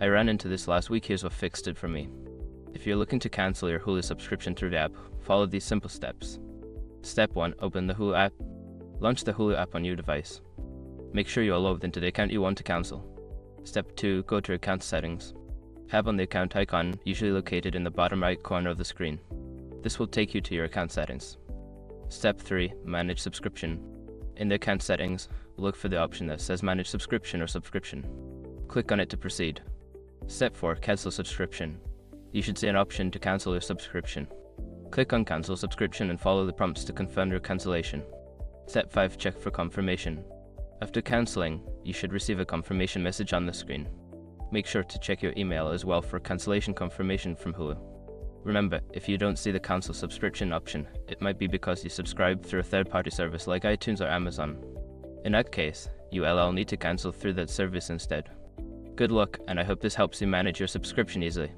I ran into this last week. Here's what fixed it for me. If you're looking to cancel your Hulu subscription through the app, follow these simple steps. Step 1. Open the Hulu app. Launch the Hulu app on your device. Make sure you are logged into the account you want to cancel. Step 2. Go to Account Settings. Tap on the account icon, usually located in the bottom right corner of the screen. This will take you to your account settings. Step 3. Manage Subscription. In the account settings, look for the option that says Manage Subscription or Subscription. Click on it to proceed. Step 4. Cancel Subscription. You should see an option to cancel your subscription. Click on Cancel Subscription and follow the prompts to confirm your cancellation. Step 5. Check for confirmation. After cancelling, you should receive a confirmation message on the screen. Make sure to check your email as well for cancellation confirmation from Hulu. Remember, if you don't see the cancel subscription option, it might be because you subscribed through a third-party service like iTunes or Amazon. In that case, you'll need to cancel through that service instead. Good luck, and I hope this helps you manage your subscription easily.